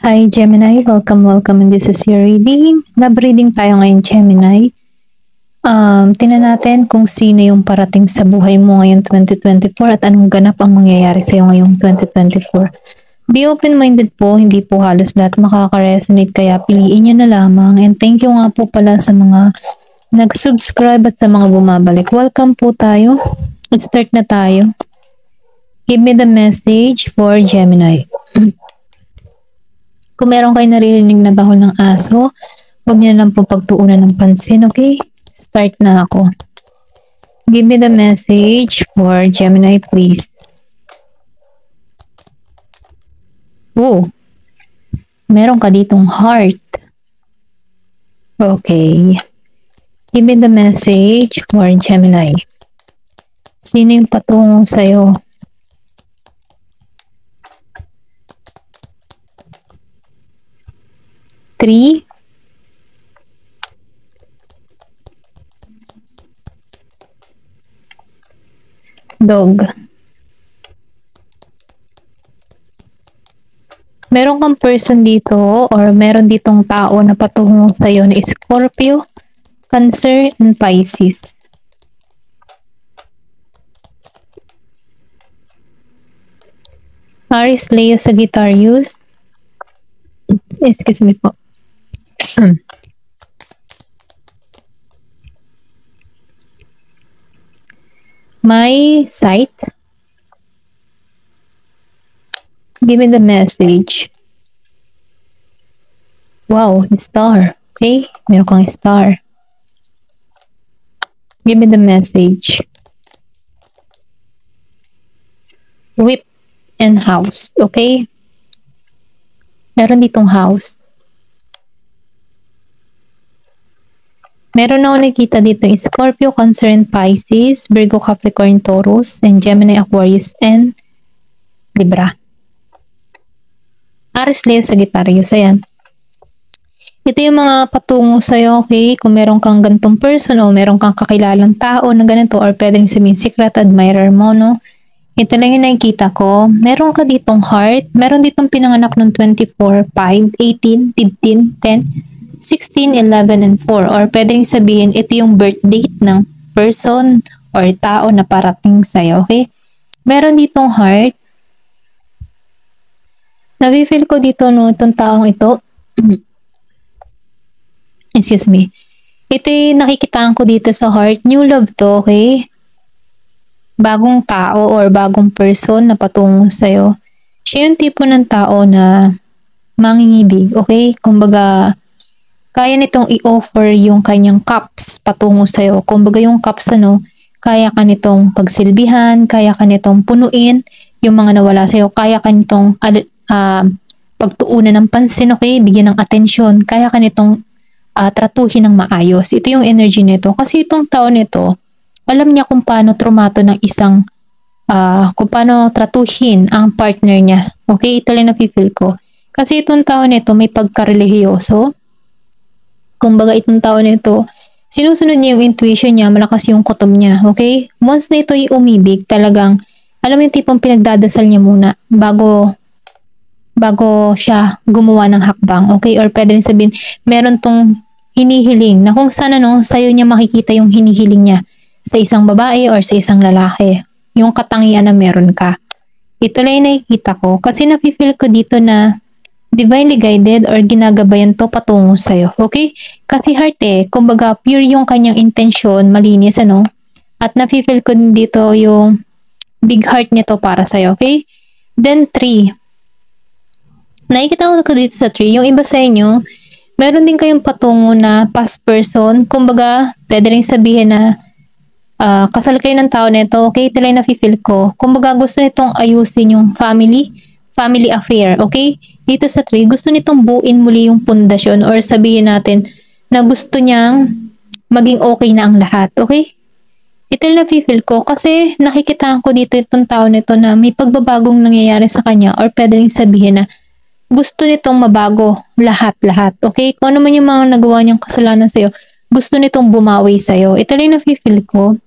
Hi Gemini, welcome and this is your reading. Love reading tayo ngayon Gemini. Tingnan natin kung sino yung parating sa buhay mo ngayong 2024 at anong ganap ang mangyayari sa iyo ngayong 2024. Be open-minded po, hindi po halos lahat makaka-resonate kaya piliin nyo na lamang. And thank you nga po pala sa mga nag-subscribe at sa mga bumabalik. Welcome po tayo. Let's start na tayo. Give me the message for Gemini. Kung meron kayo naririnig na tahol ng aso, huwag niyo lang po pagtuunan ng pansin, okay? Start na ako. Give me the message for Gemini, please. Oh, meron ka ditong heart. Okay. Give me the message for Gemini. Sino yung patungo sa'yo? Three. Dog. Meron kang person dito or meron ditong tao na patungo sa'yo na Scorpio, Cancer, and Pisces. Aries, Leo, Sagittarius. Excuse me po. My sight. Give me the message. Wow, star. Okay? Meron kang star. Give me the message. Whip and house. Okay? Meron ditong house. Meron ako nakikita dito yung Scorpio, Cancer, and Pisces, Virgo, Capricorn, Taurus, and Gemini, Aquarius, and Libra. Aries, Leo, Sagittarius. Ayan. Ito yung mga patungo sa'yo, okay? Kung meron kang gantong person o meron kang kakilalang tao na ganito or pwedeng sabihin secret admirer mo, no? Ito lang yung nakikita ko. Meron ka ditong heart. Meron ditong pinanganak ng 24, 5, 18, 15, 10, 16, 11, and 4. Or pwedeng sabihin, ito yung birth date ng person or tao na parating sa'yo, okay? Meron ditong heart. Nafe-feel ko dito, no, itong taong ito. Excuse me. Ito yung nakikitaan ko dito sa heart. New love to, okay? Bagong tao or bagong person na patungo sa'yo. Siya yung tipo ng tao na mangingibig, okay? Kumbaga, kaya nitong i-offer yung kanyang cups patungo sa'yo. Kumbaga yung cups, kaya ka nitong pagsilbihan, kaya ka nitong punuin yung mga nawala sa'yo, kaya ka nitong pagtuunan ng pansin, okay? Bigyan ng atensyon, kaya ka nitong tratuhin ng maayos. Ito yung energy nito. Kasi itong tao nito, alam niya kung paano trumato ng isang, kung paano tratuhin ang partner niya. Okay? Ito lang nafe-feel ko. Kasi itong tao nito may pagkarelihiyoso. Kumbaga itong tao nito, sinusunod niya yung intuition niya, malakas yung kutob niya. Okay? Once na ito ay umibig, talagang, alam mo yung tipong pinagdadasal niya muna bago siya gumawa ng hakbang. Okay? Or pwede rin sabihin, meron tong hinihiling na kung sana sa'yo niya makikita yung hinihiling niya sa isang babae or sa isang lalaki. Yung katangian na meron ka. Ito lang yung nakikita ko. Kasi nafe-feel ko dito na divinely guided or ginagabayan to patungo sa'yo. Okay? Kasi heart kumbaga pure yung kanyang intention, malinis At nafe-feel ko din dito yung big heart nito para sa'yo. Okay? Then 3. Nakikita ko dito sa 3, yung iba sa inyo, meron din kayong patungo na past person. Kumbaga, pwede rin sabihin na kasal kayo ng tao nito, okay? Ito lang nafe-feel ko. Kumbaga, gusto nitong ayusin yung family affair, okay? Dito sa 3, gusto nitong buuin muli yung pundasyon or sabihin natin na gusto niyang maging okay na ang lahat, okay? Ito lang nafe-feel ko kasi nakikitaan ko dito itong tao nito na may pagbabagong nangyayari sa kanya or pwede rin sabihin na gusto nitong mabago lahat-lahat, okay? Kung ano man yung mga nagawa niyang kasalanan sa'yo, gusto nitong bumawi sa'yo. Ito lang nafe-feel ko.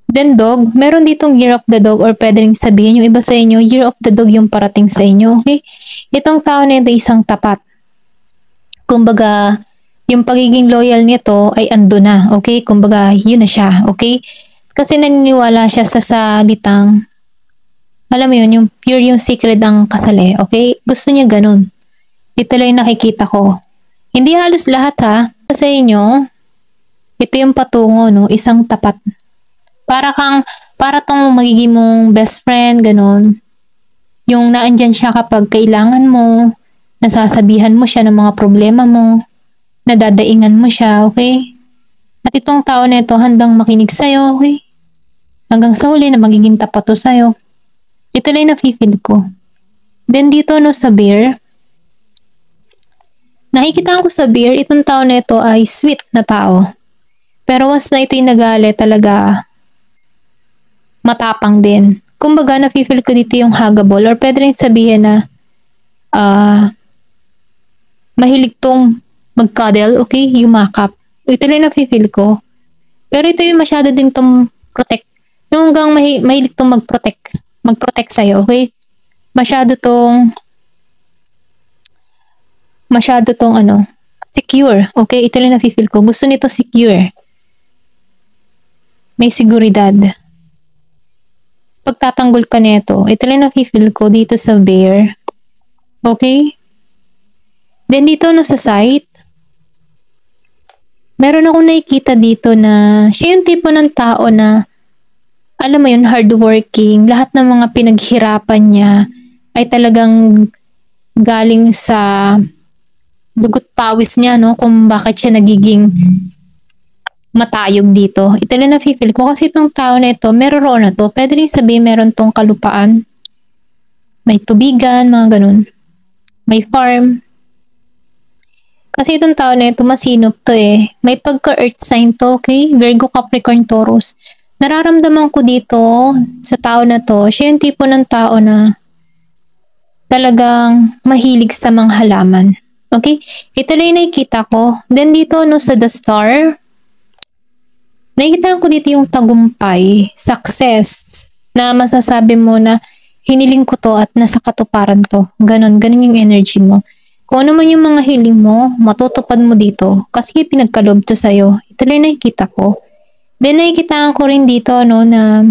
Then dog, meron ditong year of the dog or pwede rin sabihin yung iba sa inyo, year of the dog yung parating sa inyo, okay? Itong tao na ito isang tapat. Kumbaga, yung pagiging loyal nito ay ando na, okay? Kumbaga, yun na siya, okay? Kasi naniniwala siya sa salitang, alam mo yun, yung pure yung secret ang kasali, okay? Gusto niya ganun. Ito lang yung nakikita ko. Hindi halos lahat ha, sa inyo, ito yung patungo, no? Isang tapat. Para tong magiging mong best friend, ganun. Yung naandyan siya kapag kailangan mo, nasasabihan mo siya ng mga problema mo, nadadaingan mo siya, okay? At itong tao na ito handang makinig sa'yo, okay? Hanggang sa huli na magiging tapat to sa'yo. Ito lang na-feel ko. Then dito no sa bear, nakikita ko sa bear, itong tao na ito ay sweet na tao. Pero once na ito'y nagalit talaga, matapang din. Kumbaga, na-feel ko dito yung huggable or pwede rin sabihin na mahilig tong mag-cuddle, okay? Yumakap. Ito lang na-feel ko. Pero ito yung masyado din tong protect. Yung hanggang mahilig tong mag-protect. Mag-protect sa'yo, okay? Masyado tong secure. Okay? Ito lang na-feel ko. Gusto nito secure. May seguridad. Pagtatanggol ka nito, ito lang na-feel ko dito sa bear. Okay? Then dito no sa site, meron akong nakikita dito na siya yung tipo ng tao na alam mo yun, hardworking. Lahat ng mga pinaghirapan niya ay talagang galing sa dugot pawis niya, no? Kung bakit siya nagiging matayog dito. Ito lang na-feel ko kasi itong tao na ito, meron na to. Pwede rin sabihin meron tong kalupaan. May tubigan, mga ganun. May farm. Kasi itong tao na ito, masinop to eh. May pagka-earth sign to, okay? Virgo, Capricorn, Taurus. Nararamdaman ko dito sa tao na to, siya yung tipo ng tao na talagang mahilig sa mga halaman. Okay? Ito lang yung nakikita ko. Then dito no sa the star, nakikita ko dito yung tagumpay, success, na masasabi mo na hiniling ko to at nasa katuparan to. Ganon yung energy mo. Kung ano man yung mga hiling mo, matutupad mo dito kasi pinagkalob to sa'yo. Ito lang nakikita ko. Then nakikita ko rin dito no, na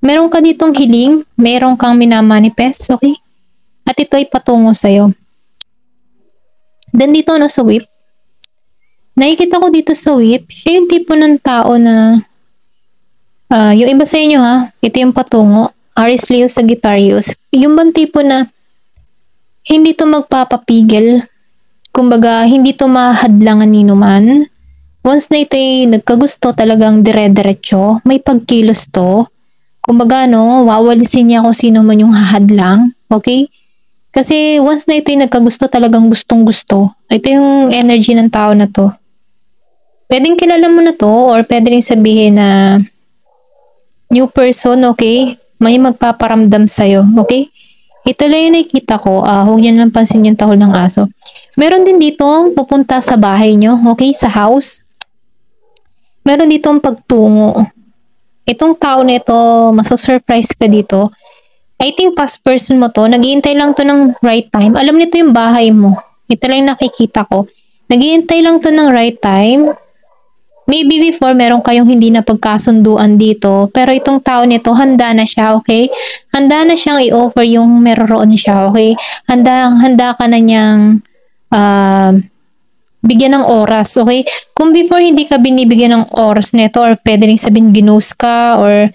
meron ka ditong hiling, meron kang minamanifest, okay? At ito ay patungo sa'yo. Then dito no sa whip, nakikita ko dito sa whip, siya yung tipo ng tao na yung iba sa inyo ha, ito yung patungo, Aries, Leo, Sagittarius. Yung bang tipo na hindi to magpapapigil, kumbaga hindi to mahadlangan ni numan. Once na ito'y nagkagusto talagang dire-diretso, may pagkilos to. Kumbaga no, wawalisin niya kung sino man yung hahadlang, okay? Kasi once na ito'y nagkagusto talagang gustong-gusto, ito yung energy ng tao na to. Pwedeng kilala mo na to or pwede rin sabihin na new person, okay? May magpaparamdam sa'yo, okay? Ito lang yung nakikita ko. Huwag niyo lang pansin yung tahol ng aso. Meron din dito pupunta sa bahay nyo, okay? Sa house. Meron ditong pagtungo. Itong tao na ito, maso-surprise ka dito. I think past person mo to, naghihintay lang to ng right time. Alam nito yung bahay mo. Ito lang yung nakikita ko. Naghihintay lang to ng right time. Maybe before, meron kayong hindi na pagkasunduan dito. Pero itong tao nito, handa na siya, okay? Handa na siyang i-offer yung meron siya, okay? Handa ka na niyang bigyan ng oras, okay? Kung before hindi ka binibigyan ng oras nito or pwede rin sabihin ginose ka or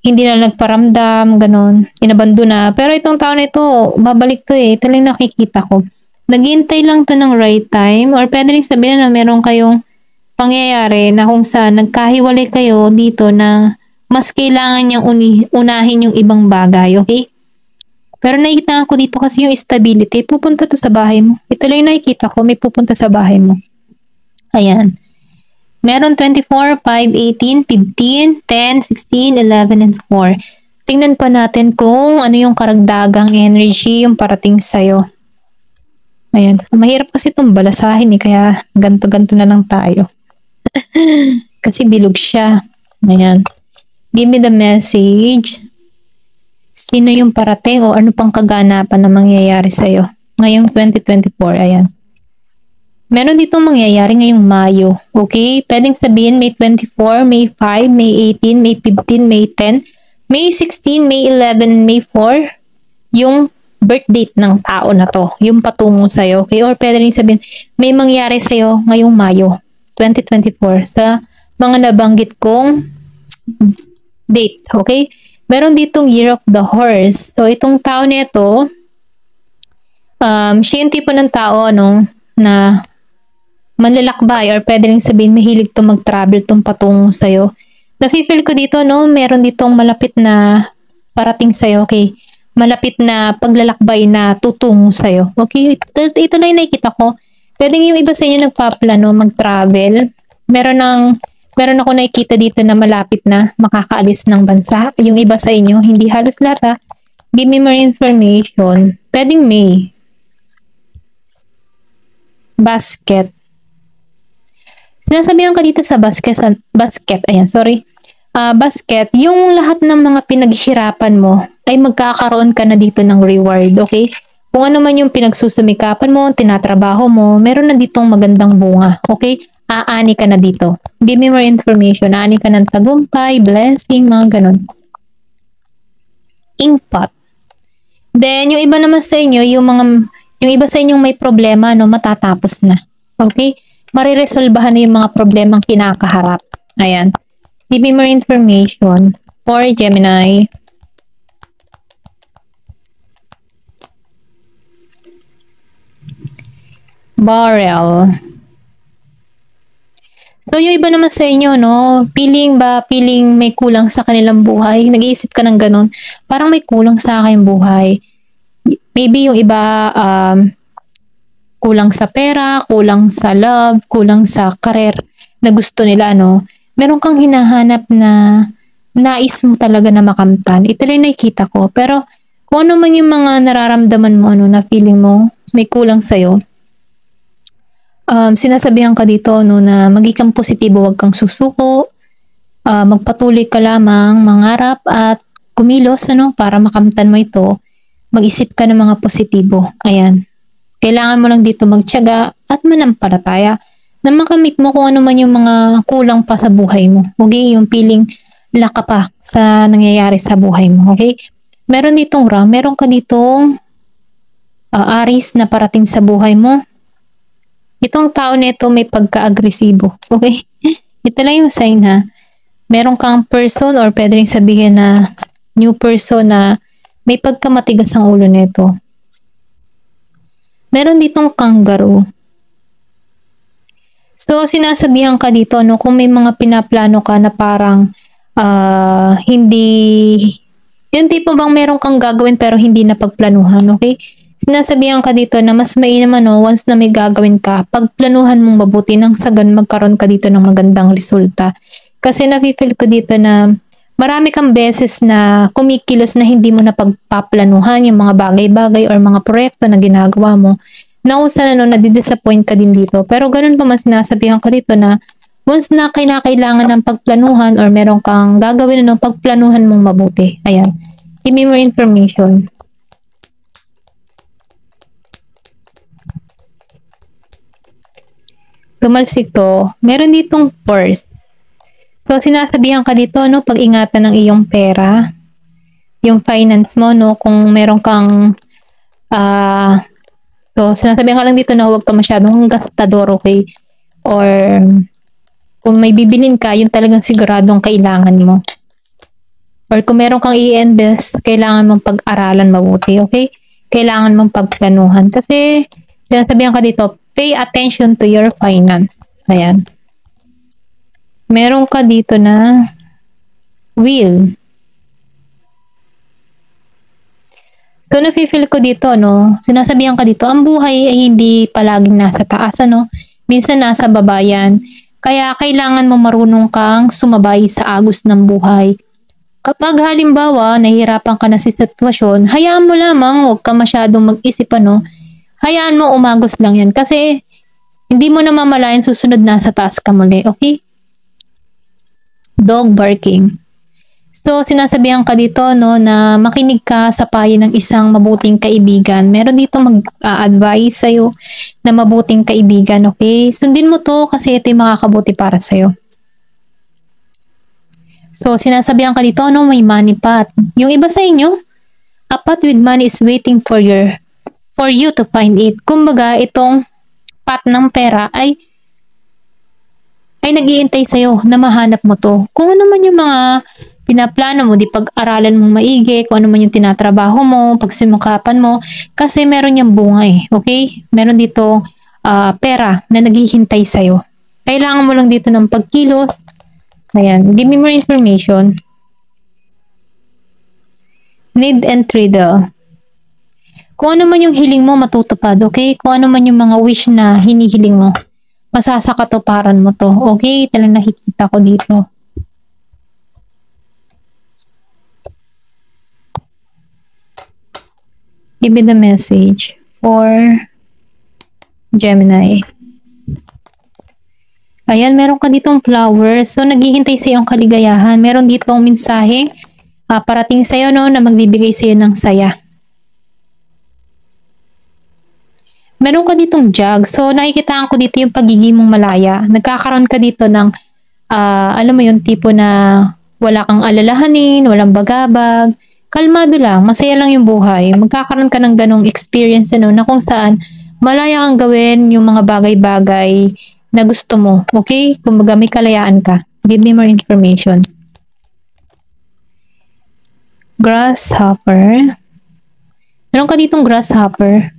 hindi na nagparamdam, ganon, inabando na. Pero itong tao na ito, babalik to eh. Ito lang nakikita ko. Naghihintay lang to ng right time or pwede rin sabihin na meron kayong pangyayari na kung saan nagkahiwalay kayo dito na mas kailangan niyang unahin yung ibang bagay, okay? Pero nakikita ko dito kasi yung stability, pupunta to sa bahay mo. Ito lang yung nakikita ko, may pupunta sa bahay mo. Ayan. Meron 24, 5, 18, 15, 10, 16, 11, and 4. Tingnan pa natin kung ano yung karagdagang energy yung parating sa'yo. Ayan. Mahirap kasi itong balasahin eh, kaya ganto-ganto na lang tayo. Kasi bilog siya. Ayan. Give me the message. Sino yung parating o ano pang kaganapan na mangyayari sa'yo ngayong 2024? Ayan. Meron ditong mangyayari ngayong Mayo. Okay? Pwedeng sabihin May 24, May 5, May 18, May 15, May 10, May 16, May 11, May 4. Yung birth date ng tao na to. Yung patungo sa'yo. Okay? Or pwede rin sabihin may mangyari sa'yo ngayong Mayo 2024 sa mga nabanggit kong date. Okay? Meron ditong Year of the Horse. So, itong tao nito, siya yung tipo ng tao, na manlalakbay or pwede rin sabihin mahilig to mag-travel tong patungo sa'yo. Nafe-feel ko dito, meron ditong malapit na parating sa'yo, okay? Malapit na paglalakbay na tutungo sa'yo. Okay? Ito na yung nakikita ko. Pwede yung iba sa inyo nagpaplano mag-travel. Meron ako nakikita dito na malapit na makakaalis ng bansa. Yung iba sa inyo, hindi halos lahat. Give me more information. Pwedeng May. Basket. Sinasabihan ka dito sa basket. Ayan, sorry. Basket, yung lahat ng mga pinaghirapan mo ay magkakaroon ka na dito ng reward, okay? Kung ano man yung pinagsusumikapan mo, tinatrabaho mo, meron na ditong magandang bunga, okay? Aani ka na dito. Give me more information. Aani ka ng tagumpay, blessing, mga ganun. Inkpot. Then, yung iba naman sa inyo, yung iba sa inyong may problema, matatapos na. Okay? Mariresolbahan na yung mga problemang kinakaharap. Ayan. Give me more information for Gemini. Barrel. So, yung iba naman sa inyo, feeling may kulang sa kanilang buhay. Nag-iisip ka ng ganun. Parang may kulang sa aking buhay. Maybe yung iba, kulang sa pera, kulang sa love, kulang sa career na gusto nila, Meron kang hinahanap na nais mo talaga na makamtan. Ito rin nakikita ko. Pero, kung ano man yung mga nararamdaman mo, na feeling mo, may kulang sa'yo, sinasabihan ka dito na maging kang positibo, wag kang susuko, magpatuloy ka lamang, mangarap at kumilos para makamtan mo ito. Mag-isip ka ng mga positibo. Ayan. Kailangan mo lang dito magtiyaga at manampalataya na makamit mo kung ano man yung mga kulang pa sa buhay mo. Okay? Yung feeling laka pa sa nangyayari sa buhay mo. Okay? Meron ka ditong Aries na parating sa buhay mo. Itong tao nito may pagka-agresibo. Okay? Ito lang yung sign ha. Meron kang person or pwede rin sabihin na new person na may pagkamatigas ang ulo nito. Meron ditong kangaroo. So, sinasabihan ka dito, kung may mga pinaplano ka na parang hindi, yung tipo bang meron kang gagawin pero hindi na pagplanuhan, okay? Sinasabihan ka dito na mas mainam once na may gagawin ka, pagplanuhan mong mabuti nang sagan magkaroon ka dito ng magandang resulta. Kasi nafe-feel ko dito na marami kang beses na kumikilos na hindi mo na pagpaplanuhan yung mga bagay-bagay or mga proyekto na ginagawa mo. Na kung saan nadidisappoint ka din dito. Pero ganun pa man sinasabihan ka dito na once na kailangan ng pagplanuhan or meron kang gagawin pagplanuhan mong mabuti. Ayan. Give me more information. Tumalsik to. Meron ditong purse. So, sinasabihan ka dito, pag-ingatan ng iyong pera. Yung finance mo, kung meron kang so, sinasabihan ka lang dito na huwag ka masyadong gastador, okay? Or, kung may bibilin ka, yung talagang siguradong kailangan mo. Or kung meron kang i-invest, kailangan mong pag-aralan mabuti, okay? Kailangan mong pagplanuhan. Kasi, sinasabihan ka dito, pay attention to your finance. Ayan. Meron ka dito na will. So, nafe-feel ko dito, sinasabihan ka dito, ang buhay ay hindi palaging nasa taas, minsan nasa baba yan. Kaya, kailangan mo marunong kang sumabay sa agos ng buhay. Kapag halimbawa, nahihirapan ka na sa sitwasyon, hayaan mo lamang, huwag ka masyadong mag-isip, hayaan mo umagos lang yan. Kasi, hindi mo na mamalayan susunod nasa taas ka muli, okay? Dog barking. So, sinasabihan ka dito, no, na makinig ka sa payo ng isang mabuting kaibigan. Meron dito mag-advise sa'yo na mabuting kaibigan, okay? Sundin mo to kasi ito yung makakabuti para sa'yo. So, sinasabihan ka dito, no, may money path. Yung iba sa inyo, a path with money is waiting for you to find it. Kumbaga, itong path ng pera ay nag-iintay sa'yo na mahanap mo to. Kung ano man yung mga pinaplano mo, di pag-aralan mong maigi, kung ano man yung tinatrabaho mo, pagsimukapan mo, kasi meron yung bunga eh, okay? Meron dito pera na naghihintay sa'yo. Kailangan mo lang dito ng pagkilos. Ayan, give me more information. Need and triddle. Kung ano man yung hiling mo, matutupad, okay? Kung ano man yung mga wish na hinihiling mo, masasakatuparan mo to, okay? Talagang nakikita ko dito. Give me the message for Gemini. Ayan, meron ka ditong flowers. So, naghihintay sa iyong kaligayahan. Meron ditong mensahe parating sa iyo, no, na magbibigay sa iyo ng saya. Meron ka ditong jug. So, nakikitaan ko dito yung pagiging mong malaya. Nagkakaroon ka dito ng, alam mo yung tipo na wala kang alalahanin, walang bagabag. Kalmado lang, masaya lang yung buhay. Magkakaroon ka ng ganong experience na kung saan malaya kang gawin yung mga bagay-bagay na gusto mo. Okay? Kumbaga may kalayaan ka. Give me more information. Grasshopper. Meron ka ditong grasshopper.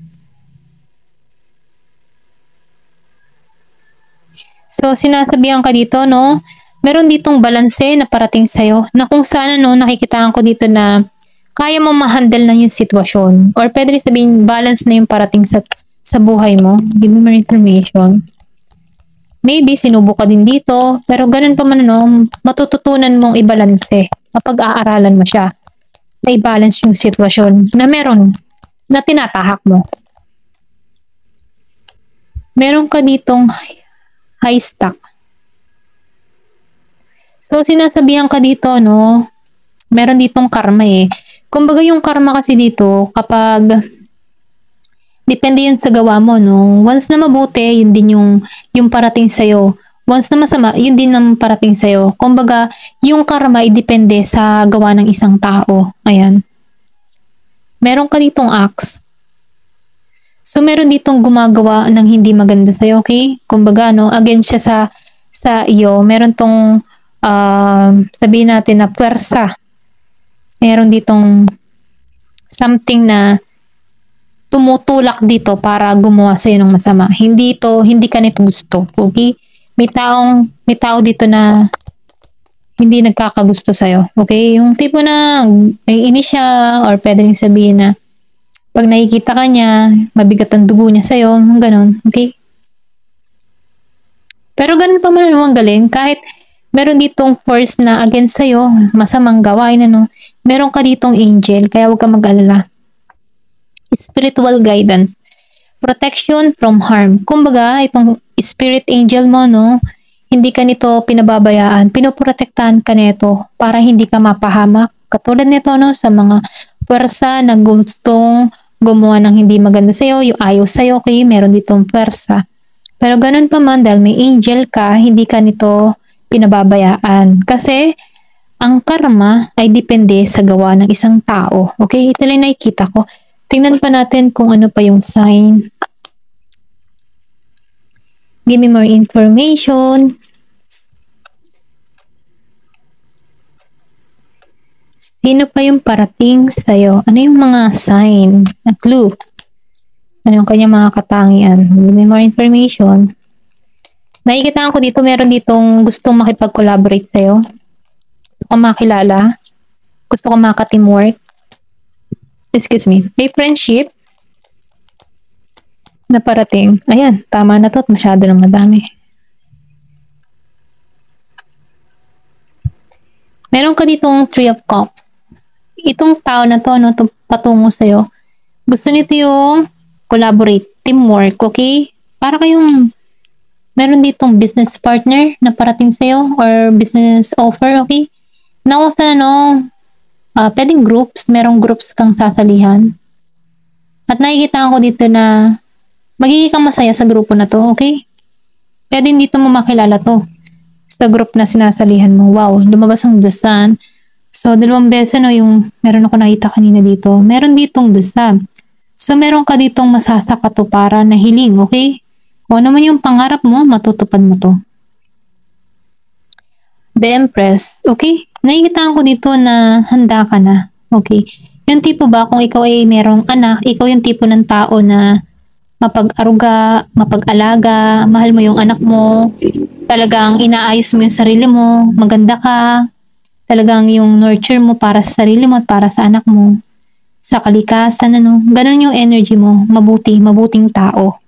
So, sinasabihan ka dito, no? Meron ditong balanse na parating sa'yo na kung saan, no, nakikitaan ko dito na kaya mo ma-handle na yung sitwasyon. Or pwede rin sabihin, balance na yung parating sa buhay mo. Give me more information. Maybe, sinubok ka din dito. Pero ganun pa man, no, matututunan mong i-balanse kapag aaralan mo siya. Na i-balance yung sitwasyon na meron, na tinatahak mo. Meron ka ditong high stock. So, sinasabihan ka dito, no, meron ditong karma eh. Kumbaga yung karma kasi dito, kapag depende yun sa gawa mo, no? Once na mabuti, yun din yung parating sa'yo. Once na masama, yun din ang parating sa'yo. Kumbaga, yung karma ay depende sa gawa ng isang tao. Ayan. Meron ka ditong axe. So, meron ditong gumagawa ng hindi maganda sa'yo, okay? Kumbaga, no, against siya sa iyo. Meron tong, sabihin natin na puwersa. Meron ditong something na tumutulak dito para gumawa sa'yo ng masama. Hindi ka nito gusto, okay? May tao dito na hindi nagkakagusto sa'yo, okay? Yung tipo na naiinis siya or pwede rin sabihin na pag nakikita ka niya, mabigat ang dugo niya sa'yo, ganun, okay? Pero ganun pa man ang galing, kahit meron ditong force na against sa'yo, masamang gawain, ano, meron ka ditong angel, kaya huwag ka mag-alala. Spiritual guidance. Protection from harm. Kumbaga, itong spirit angel mo, no, hindi ka nito pinababayaan, pinoprotektahan ka nito para hindi ka mapahamak. Katulad nito, no, sa mga puwersa na gustong gumawa ng hindi maganda sa'yo, yung ayaw sa'yo, okay, meron ditong puwersa. Pero ganun pa man, dahil may angel ka, hindi ka nito pinababayaan. Kasi, ang karma ay depende sa gawa ng isang tao. Okay, ito lang nakikita ko. Tingnan pa natin kung ano pa yung sign. Give me more information. Sino pa yung parating sa'yo? Ano yung mga sign na clue? Ano yung kanyang mga katangian? Give me more information. Nakikitaan ko dito, meron ditong gustong makipag-collaborate sa'yo. Gusto ko makilala. Gusto ko maka-teamwork. Excuse me. May friendship na parating. Ayan, tama na to at masyado nang madami. Meron ka ditong 3 of Cups. Itong tao na to, no, patungo sa'yo, gusto nito yung collaborate, teamwork, okay? Para kayong meron ditong business partner na parating sa'yo or business offer, okay? Na kung saan pwedeng groups, merong groups kang sasalihan. At nakikita ko dito na magiging kang masaya sa grupo na to, okay? Pwedeng dito mo makilala to sa group na sinasalihan mo. Wow, lumabas ang The Sun. So, 2 beses yung meron ako nakita kanina dito. Meron ditong The Sun. So, meron ka ditong masasakatuparan na hiling, okay? Kung ano man yung pangarap mo, matutupad mo to. The Empress, okay? Nakikita ko dito na handa ka na, okay? Yung tipo ba, kung ikaw ay merong anak, ikaw yung tipo ng tao na mapag-aruga, mapag-alaga, mahal mo yung anak mo, talagang inaayos mo yung sarili mo, maganda ka, talagang yung nurture mo para sa sarili mo at para sa anak mo, sa kalikasan, ganun yung energy mo, mabuting tao.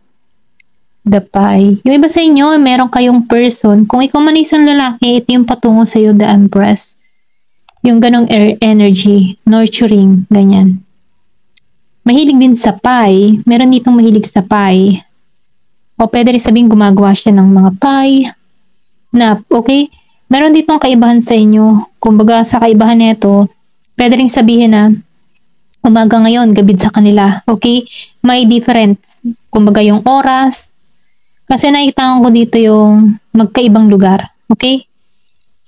The Pie. Yung iba sa inyo, meron kayong person, kung ikaw man isang lalaki, ito yung patungo sa'yo, the Empress. Yung ganong energy, nurturing, ganyan. Mahilig din sa pie. Meron ditong mahilig sa pie. O pwede rin sabihin gumagawa siya ng mga pie. Na, okay? Meron ditong kaibahan sa inyo. Kumbaga sa kaibahan nito, pwede rin sabihin na umaga ngayon, gabi sa kanila. Okay? May difference. Kumbaga yung oras. Kasi nakikita ko dito yung magkaibang lugar. Okay?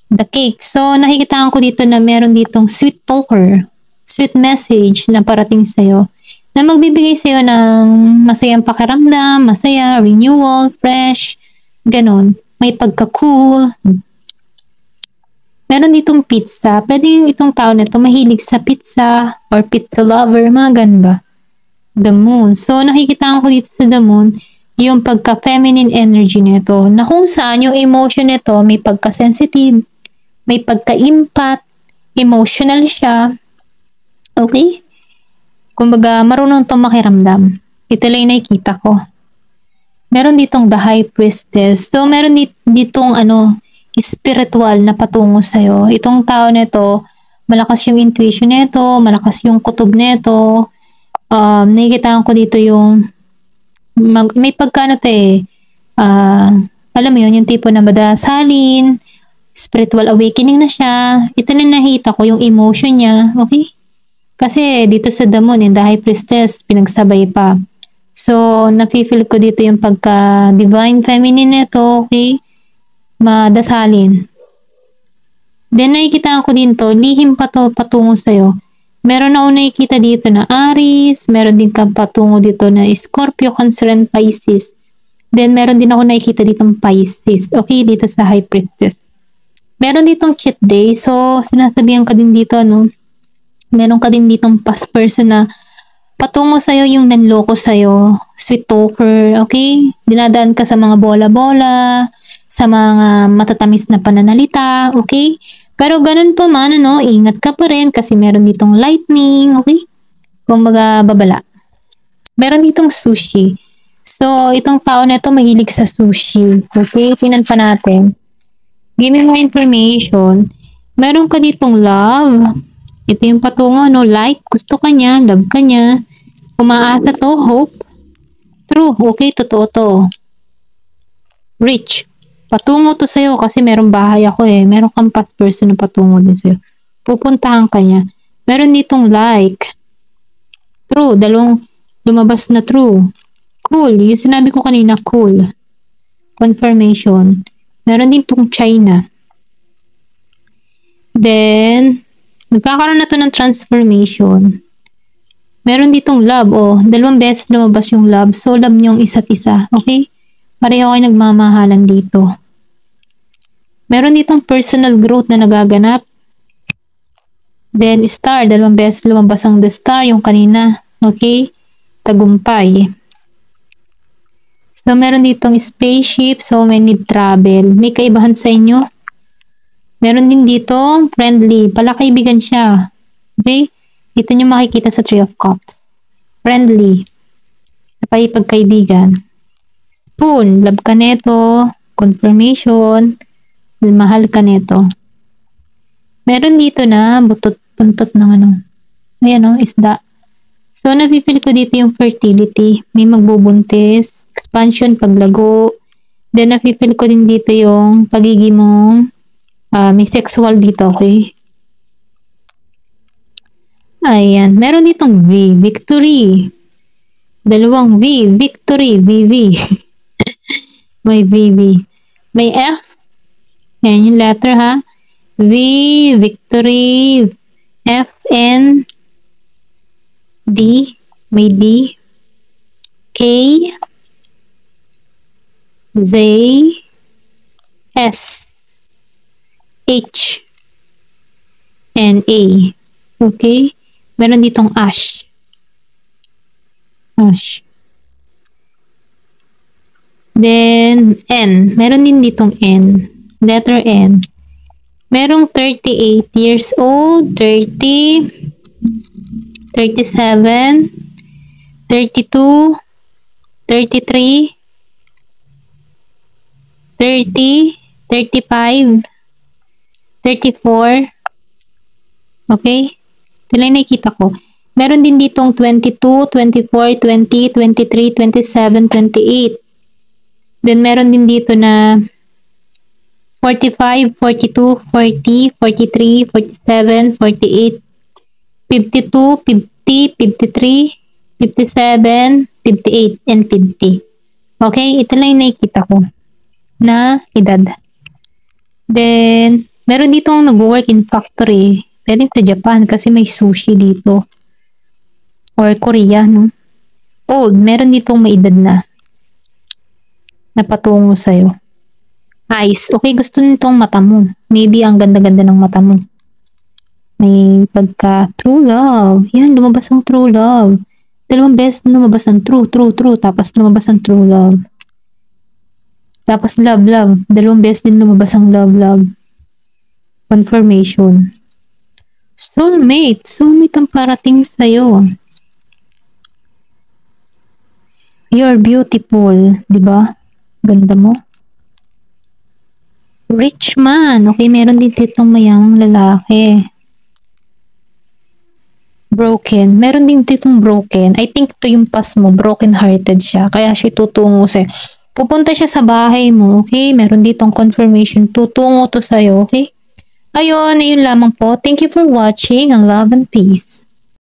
The cake. So, nakikita ko dito na meron ditong sweet talker. Sweet message na parating sa'yo. Na magbibigay sa'yo ng masayang pakiramdam, masaya, renewal, fresh, ganon. May pagka-cool. Meron ditong pizza. Pwede itong tao na ito mahilig sa pizza or pizza lover, mga ganun ba? The Moon. So, nakikita ko dito sa The Moon, yung pagka-feminine energy nito, na kung saan yung emotion nito may pagka-sensitive, may pagka-impact, emotional siya. Okay? Kumbaga, marunong itong makiramdam. Ito lang yung nakikita ko. Meron ditong The High Priestess. So, meron ditong spiritual na patungo sa'yo. Itong tao nito, malakas yung intuition nito, malakas yung kutob nito. Nakikita ko dito yung may alam mo yun, yung tipo na madasalin, spiritual awakening na siya. Ito lang nakita ko, yung emotion niya. Okay? Kasi dito sa The Moon, the High Priestess, pinagsabay pa. So, nafe-feel ko dito yung pagka-divine feminine nito, okay? Madasalin. Then, nakikita ko dito, lihim pa to patungo sa'yo. Meron ako nakikita dito na Aries, meron din kang patungo dito na Scorpio, Cancer, and Pisces. Then, meron din ako nakikita ditong Pisces, okay? Dito sa High Priestess. Meron ditong cheat day, so, sinasabihan ka din dito, meron ka din ditong past person na patungo sa'yo yung nanloko sa'yo, sweet talker, okay? Dinadaan ka sa mga bola-bola, sa mga matatamis na pananalita, okay? Pero ganun pa man, ingat ka pa rin kasi meron ditong lightning, okay? Kumbaga, babala. Meron ditong sushi. So, itong tao na ito mahilig sa sushi, okay? Tingnan pa natin. Give me more information. Meron ka ditong love. Ito yung patungo, like, gusto ka niya, love ka niya. Umaasa to, hope. True, okay, totoo to. Rich. Patungo to sa'yo kasi merong bahay ako Meron kang past person na patungo din sa'yo. Pupuntahan ka niya. Meron ditong like. True, lumabas na true. Cool, yung sinabi ko kanina, cool. Confirmation. Meron ditong China. Then, nagkakaroon na to ng transformation. Meron ditong love, 2 beses lumabas yung love. So, love nyo yung isa't isa, okay? Pareho kayo nagmamahalan dito. Meron ditong personal growth na nagaganap. Then, star, 2 beses lumabas ang the star, yung kanina, okay? Tagumpay. So, meron ditong spaceship, so may need travel. May kaibahan sa inyo. Meron din dito, friendly. Palakaibigan siya. Okay? Ito nyo makikita sa 3 of Cups. Friendly. Sa pagkaibigan. Spoon. Love ka neto. Confirmation. Mahal ka neto. Meron dito na buntot ng ayan isda. So, nafe-feel ko dito yung fertility. May magbubuntis. Expansion, paglago. Then, nafe-feel ko din dito yung pagiging mong may sexual dito, okay? Ayan. Meron ditong V, victory. Dalawang V, victory, VV. May VV. May F. Yan yung letter ha. V, victory, F, N, D. May D. K, Z, S, H, and A. Okay? Meron ditong ash. Ash. Then, N. Meron din ditong N. Letter N. Merong 38 years old, 30, 37, 32, 33, 30, 35, 34. Okay? Ito lang nakikita ko. Meron din ditong 22, 24, 20, 23, 27, 28. Then meron din dito na 45, 42, 40, 43, 47, 48, 52, 50, 53, 57, 58, and 50. Okay? Ito lang yung nakikita ko na edad. Then, meron ditong nag-work in factory. Pwede sa Japan kasi may sushi dito. Or Korea, no? Old, meron ditong may edad na. Napatungo sa'yo. Eyes. Okay, gusto nitong mata mo. Maybe ang ganda-ganda ng mata mo. May pagka true love. Yan, lumabas ang true love. Dalawang beses lumabas ang true. Tapos lumabas ang true love. Tapos love. Dalawang beses din lumabas ang love. Confirmation. Soulmate. Soulmate ang parating sa'yo. You're beautiful. Diba? Ganda mo. Rich man. Okay, meron din ditong mayamang lalaki. Broken. Meron din ditong broken. I think ito yung past mo. Broken-hearted siya. Kaya siya tutungo sa'yo. Pupunta siya sa bahay mo. Okay? Meron ditong confirmation. Tutungo to sa'yo. Okay? Ayun lamang po. Thank you for watching. Ang love and peace.